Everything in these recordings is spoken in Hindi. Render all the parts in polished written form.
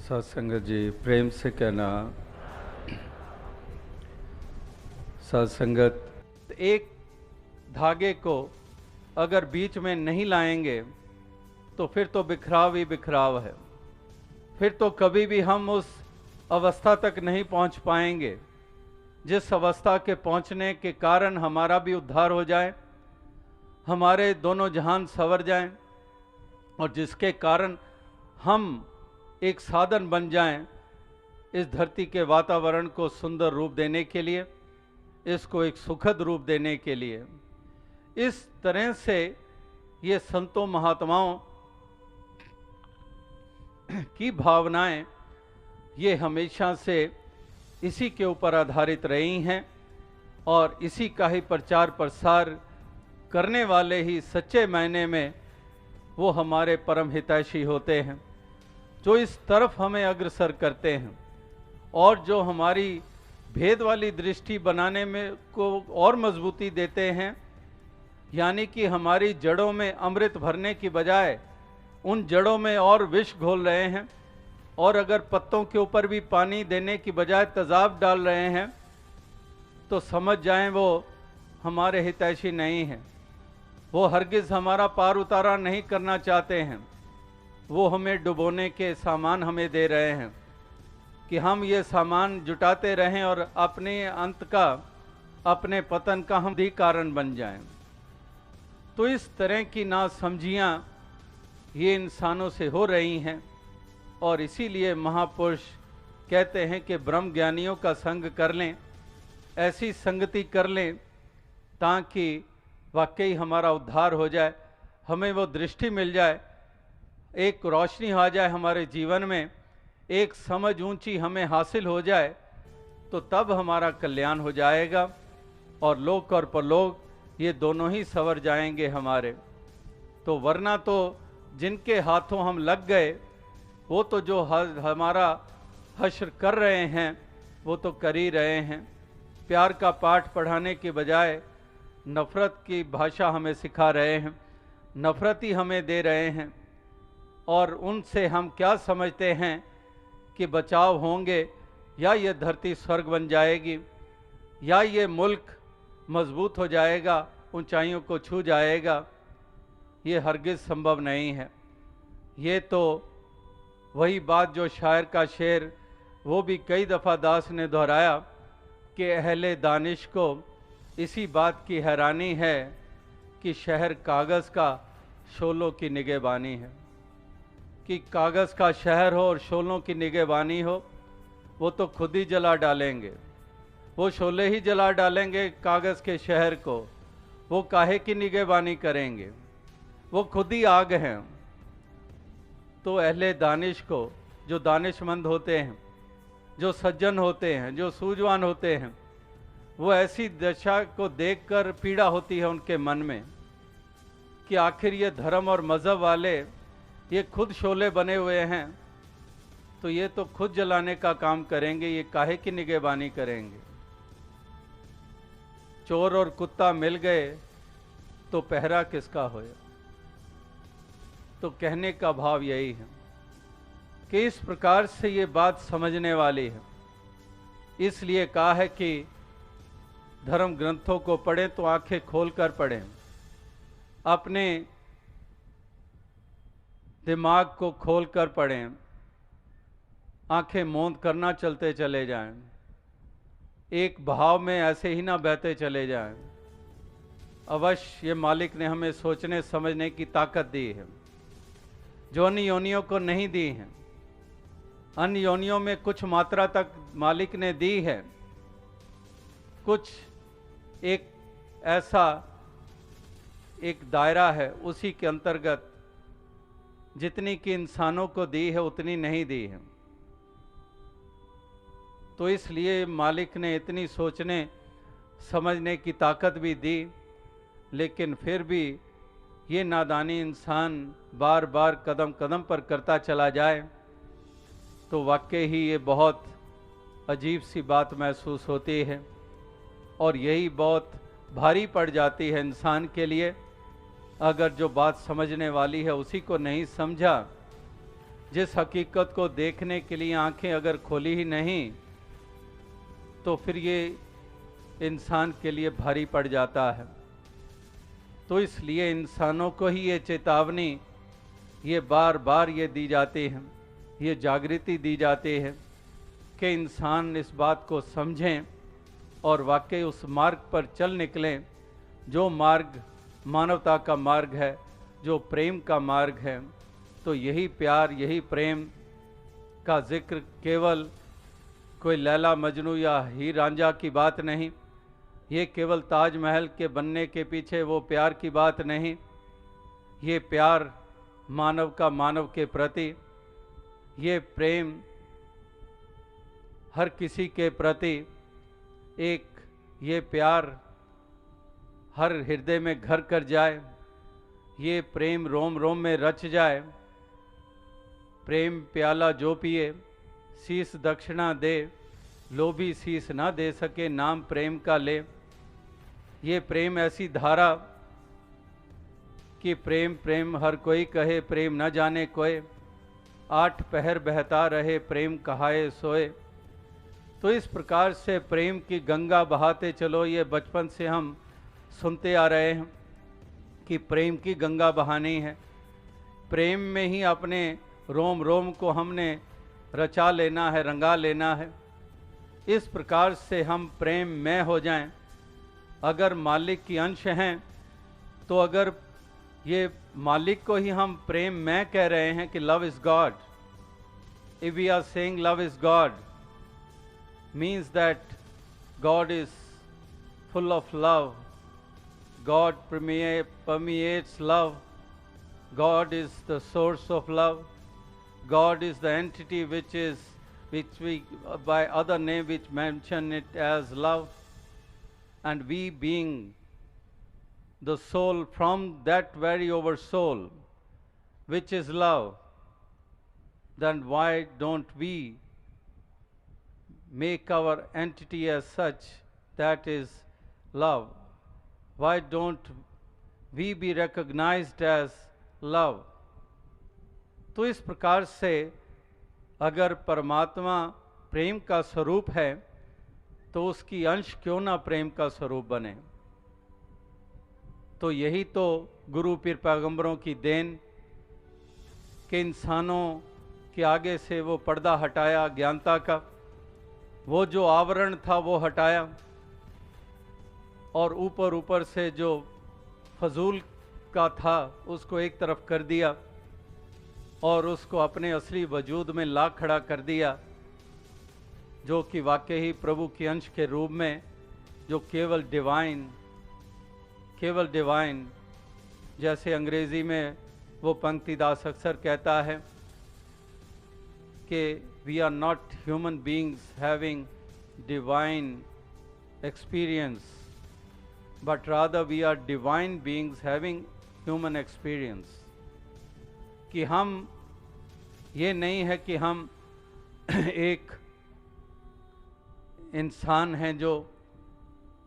सत्संगत जी प्रेम से कहना, सत्संगत एक धागे को अगर बीच में नहीं लाएंगे तो फिर तो बिखराव ही बिखराव है। फिर तो कभी भी हम उस अवस्था तक नहीं पहुंच पाएंगे जिस अवस्था के पहुंचने के कारण हमारा भी उद्धार हो जाए, हमारे दोनों जहान संवर जाएं और जिसके कारण हम एक साधन बन जाएं इस धरती के वातावरण को सुंदर रूप देने के लिए, इसको एक सुखद रूप देने के लिए। इस तरह से ये संतों महात्माओं की भावनाएं ये हमेशा से इसी के ऊपर आधारित रही हैं और इसी का ही प्रचार प्रसार करने वाले ही सच्चे मायने में वो हमारे परम हितैषी होते हैं, जो इस तरफ हमें अग्रसर करते हैं और जो हमारी भेद वाली दृष्टि बनाने में को और मजबूती देते हैं। यानी कि हमारी जड़ों में अमृत भरने की बजाय उन जड़ों में और विष घोल रहे हैं, और अगर पत्तों के ऊपर भी पानी देने की बजाय तेजाब डाल रहे हैं तो समझ जाएं वो हमारे हितैषी नहीं हैं। वो हरगिज़ हमारा पार उतारा नहीं करना चाहते हैं। वो हमें डुबोने के सामान हमें दे रहे हैं कि हम ये सामान जुटाते रहें और अपने अंत का, अपने पतन का हम भी कारण बन जाएं। तो इस तरह की नासमझियाँ ये इंसानों से हो रही हैं और इसीलिए महापुरुष कहते हैं कि ब्रह्म ज्ञानियों का संग कर लें, ऐसी संगति कर लें ताकि वाकई हमारा उद्धार हो जाए, हमें वो दृष्टि मिल जाए, एक रोशनी आ जाए हमारे जीवन में, एक समझ ऊंची हमें हासिल हो जाए, तो तब हमारा कल्याण हो जाएगा और लोक और परलोक ये दोनों ही संवर जाएंगे हमारे। तो वरना तो जिनके हाथों हम लग गए वो तो जो हमारा हश्र कर रहे हैं वो तो कर ही रहे हैं। प्यार का पाठ पढ़ाने के बजाय नफ़रत की भाषा हमें सिखा रहे हैं, नफ़रत ही हमें दे रहे हैं, और उनसे हम क्या समझते हैं कि बचाव होंगे या ये धरती स्वर्ग बन जाएगी या ये मुल्क मजबूत हो जाएगा, ऊंचाइयों को छू जाएगा। ये हरगिज़ संभव नहीं है। ये तो वही बात जो शायर का शेर वो भी कई दफ़ा दास ने दोहराया कि अहले दानिश को इसी बात की हैरानी है कि शहर कागज़ का शोलों की निगहबानी है। कि कागज़ का शहर हो और शोलों की निगहबानी हो, वो तो खुद ही जला डालेंगे, वो शोले ही जला डालेंगे कागज़ के शहर को। वो काहे की निगहबानी करेंगे, वो खुद ही आग हैं। तो अहले दानिश को, जो दानिशमंद होते हैं, जो सज्जन होते हैं, जो सूझवान होते हैं, वो ऐसी दशा को देखकर पीड़ा होती है उनके मन में कि आखिर ये धर्म और मज़हब वाले ये खुद शोले बने हुए हैं, तो ये तो खुद जलाने का काम करेंगे, ये काहे की निगहबानी करेंगे। चोर और कुत्ता मिल गए तो पहरा किसका होया। तो कहने का भाव यही है कि इस प्रकार से ये बात समझने वाली है। इसलिए कहा है कि धर्म ग्रंथों को पढ़ें तो आंखें खोलकर पढ़ें, अपने दिमाग को खोलकर पढ़ें, आंखें मूंद करना चलते चले जाएं, एक भाव में ऐसे ही ना बहते चले जाएं। अवश्य ये मालिक ने हमें सोचने समझने की ताकत दी है जो अन्य योनियों को नहीं दी है। अन्य योनियों में कुछ मात्रा तक मालिक ने दी है, कुछ एक ऐसा एक दायरा है, उसी के अंतर्गत जितनी कि इंसानों को दी है उतनी नहीं दी है। तो इसलिए मालिक ने इतनी सोचने समझने की ताकत भी दी, लेकिन फिर भी ये नादानी इंसान बार बार कदम कदम पर करता चला जाए तो वाकई ही ये बहुत अजीब सी बात महसूस होती है और यही बहुत भारी पड़ जाती है इंसान के लिए। अगर जो बात समझने वाली है उसी को नहीं समझा, जिस हकीकत को देखने के लिए आंखें अगर खोली ही नहीं तो फिर ये इंसान के लिए भारी पड़ जाता है। तो इसलिए इंसानों को ही ये चेतावनी ये बार बार ये दी जाती है, ये जागृति दी जाती है कि इंसान इस बात को समझें और वाकई उस मार्ग पर चल निकलें जो मार्ग मानवता का मार्ग है, जो प्रेम का मार्ग है। तो यही प्यार, यही प्रेम का जिक्र केवल कोई लैला मजनू या हीर रांझा की बात नहीं, ये केवल ताजमहल के बनने के पीछे वो प्यार की बात नहीं, ये प्यार मानव का मानव के प्रति, ये प्रेम हर किसी के प्रति एक, ये प्यार हर हृदय में घर कर जाए, ये प्रेम रोम रोम में रच जाए। प्रेम प्याला जो पिए शीस दक्षिणा दे, लोभी शीस ना दे सके नाम प्रेम का ले। ये प्रेम ऐसी धारा कि प्रेम प्रेम हर कोई कहे, प्रेम न जाने कोय, 8 पहर बहता रहे प्रेम कहाए सोए। तो इस प्रकार से प्रेम की गंगा बहाते चलो, ये बचपन से हम सुनते आ रहे हैं कि प्रेम की गंगा बहानी है। प्रेम में ही अपने रोम रोम को हमने रचा लेना है, रंगा लेना है। इस प्रकार से हम प्रेम में हो जाएं। अगर मालिक की अंश हैं तो अगर ये मालिक को ही हम प्रेम में कह रहे हैं कि love is God, if we are saying love is God means that God is full of love, God permeates love, God is the source of love, God is the entity which we by other name which mention it as love, and we being the soul from that very over soul which is love, then why don't we make our entity as such that is love? Why don't we be recognized as love? तो इस प्रकार से अगर परमात्मा प्रेम का स्वरूप है तो उसकी अंश क्यों ना प्रेम का स्वरूप बने। तो यही तो गुरु पीर पैगंबरों की देन के इंसानों के आगे से वो पर्दा हटाया, ज्ञानता का वो जो आवरण था वो हटाया और ऊपर ऊपर से जो फजूल का था उसको एक तरफ कर दिया और उसको अपने असली वजूद में ला खड़ा कर दिया, जो कि वाकई ही प्रभु के अंश के रूप में, जो केवल डिवाइन, जैसे अंग्रेजी में वो पंक्तिदास अक्सर कहता है कि we are not human beings having divine experience, but rather we are divine beings having human experience। कि हम ये नहीं है कि हम एक इंसान हैं जो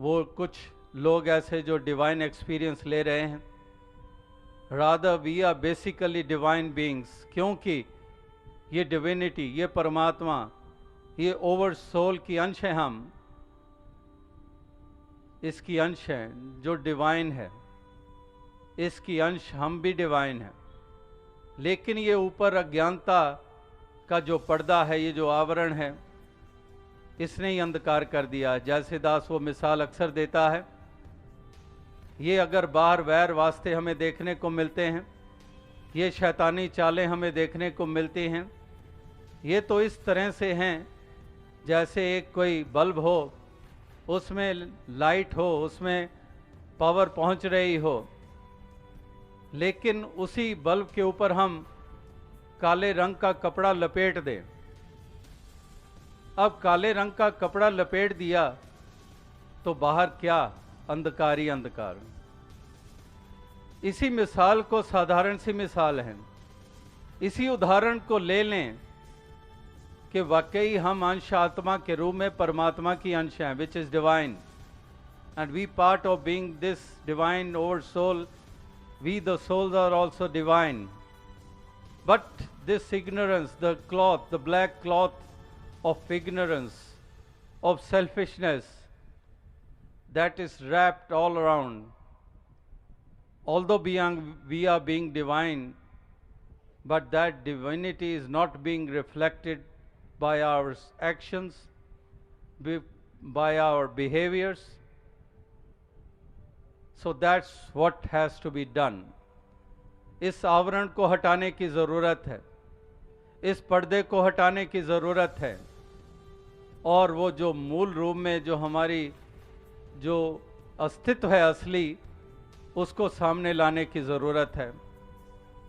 वो कुछ लोग ऐसे जो डिवाइन एक्सपीरियंस ले रहे हैं, rather we are basically divine beings, क्योंकि ये डिविनिटी, ये परमात्मा, ये ओवर सोल की अंश है, हम इसकी अंश है जो डिवाइन है, इसकी अंश हम भी डिवाइन है। लेकिन ये ऊपर अज्ञानता का जो पर्दा है, ये जो आवरण है, इसने ही अंधकार कर दिया। जैसे दास वो मिसाल अक्सर देता है, ये अगर बाहर वैर वास्ते हमें देखने को मिलते हैं, ये शैतानी चालें हमें देखने को मिलती हैं, ये तो इस तरह से हैं जैसे एक कोई बल्ब हो, उसमें लाइट हो, उसमें पावर पहुंच रही हो, लेकिन उसी बल्ब के ऊपर हम काले रंग का कपड़ा लपेट दें। अब काले रंग का कपड़ा लपेट दिया तो बाहर क्या, अंधकार ही अंधकार। इसी मिसाल को, साधारण सी मिसाल है, इसी उदाहरण को ले लें कि वाकई हम अंश आत्मा के रूप में परमात्मा की अंश हैं, which is divine, and we part of being this divine over soul, we the souls are also divine. But this ignorance, the cloth, the black cloth of ignorance, of selfishness, that is wrapped all around. Although we are being divine, but that divinity is not being reflected by our actions, by our behaviors. So that's what has to be done. इस आवरण को हटाने की ज़रूरत है, इस पर्दे को हटाने की ज़रूरत है, और वो जो मूल रूप में जो हमारी जो अस्तित्व है असली, उसको सामने लाने की ज़रूरत है।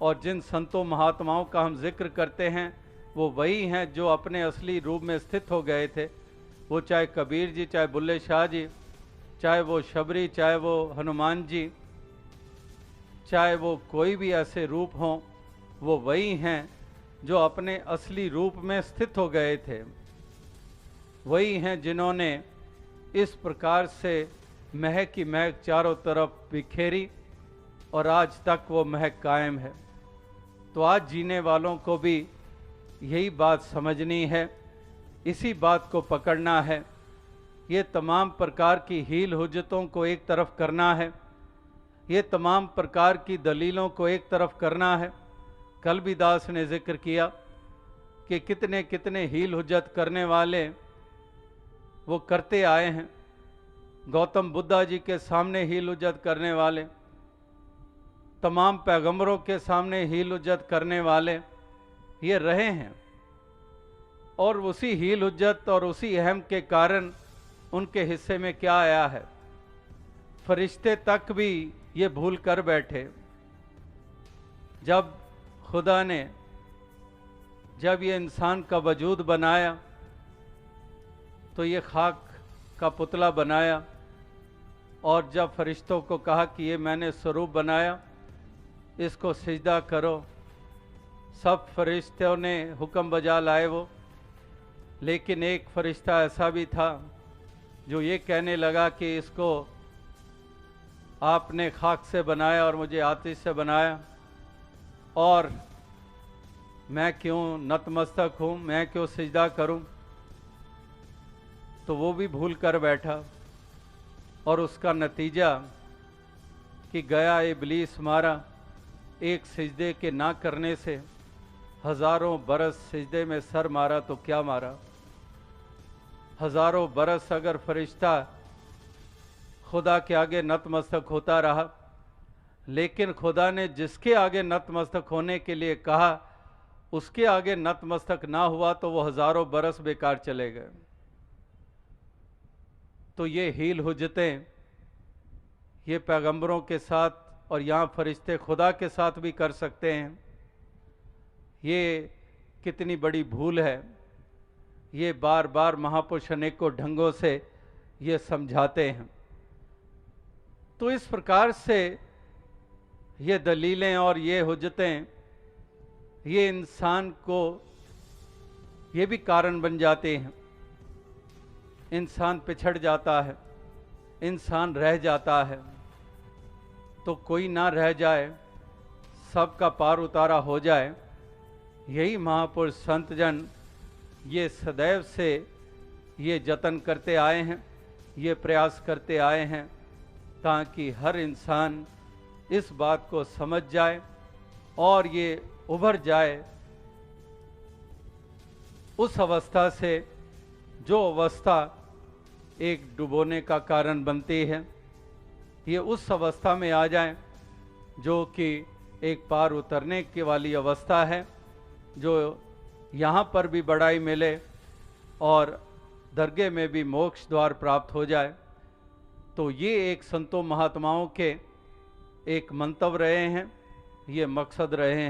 और जिन संतों महात्माओं का हम जिक्र करते हैं वो वही हैं जो अपने असली रूप में स्थित हो गए थे। वो चाहे कबीर जी, चाहे बुल्ले शाह जी, चाहे वो शबरी, चाहे वो हनुमान जी, चाहे वो कोई भी ऐसे रूप हों, वो वही हैं जो अपने असली रूप में स्थित हो गए थे। वही हैं जिन्होंने इस प्रकार से महक की महक चारों तरफ बिखेरी और आज तक वो महक कायम है। तो आज जीने वालों को भी यही बात समझनी है, इसी बात को पकड़ना है। ये तमाम प्रकार की हील हुज्जतों को एक तरफ करना है, ये तमाम प्रकार की दलीलों को एक तरफ करना है। कल भी दास ने जिक्र किया कि कितने कितने हील हुज्जत करने वाले वो करते आए हैं। गौतम बुद्धा जी के सामने हील हुज्जत करने वाले, तमाम पैगंबरों के सामने हील हुज्जत करने वाले ये रहे हैं, और उसी हील हुज्जत और उसी अहम के कारण उनके हिस्से में क्या आया है, फरिश्ते तक भी ये भूल कर बैठे। जब खुदा ने जब ये इंसान का वजूद बनाया तो ये खाक का पुतला बनाया, और जब फरिश्तों को कहा कि ये मैंने स्वरूप बनाया, इसको सिजदा करो, सब फरिश्तों ने हुक्म बजा लाए वो। लेकिन एक फरिश्ता ऐसा भी था जो ये कहने लगा कि इसको आपने खाक से बनाया और मुझे आतिश से बनाया, और मैं क्यों नतमस्तक हूँ, मैं क्यों सिजदा करूँ। तो वो भी भूल कर बैठा, और उसका नतीजा कि गया इब्लीस मारा, एक सिजदे के ना करने से हज़ारों बरस सिजदे में सर मारा तो क्या मारा। हज़ारों बरस अगर फरिश्ता खुदा के आगे नतमस्तक होता रहा, लेकिन खुदा ने जिसके आगे नतमस्तक होने के लिए कहा उसके आगे नतमस्तक ना हुआ तो वो हज़ारों बरस बेकार चले गए। तो ये हील हुज्जतें ये पैगंबरों के साथ और यहाँ फरिश्ते खुदा के साथ भी कर सकते हैं। ये कितनी बड़ी भूल है। ये बार बार महापुरुष अनेकों ढंगों से ये समझाते हैं। तो इस प्रकार से ये दलीलें और ये हुज्जतें ये इंसान को ये भी कारण बन जाते हैं। इंसान पिछड़ जाता है, इंसान रह जाता है। तो कोई ना रह जाए, सबका पार उतारा हो जाए, यही महापुरुष संत जन ये सदैव से ये जतन करते आए हैं, ये प्रयास करते आए हैं, ताकि हर इंसान इस बात को समझ जाए और ये उभर जाए उस अवस्था से जो अवस्था एक डुबोने का कारण बनती है। ये उस अवस्था में आ जाए जो कि एक पार उतरने की वाली अवस्था है, जो यहाँ पर भी बड़ाई मिले और दरगाह में भी मोक्ष द्वार प्राप्त हो जाए। तो ये एक संतों महात्माओं के एक मंतव्य रहे हैं, ये मकसद रहे हैं।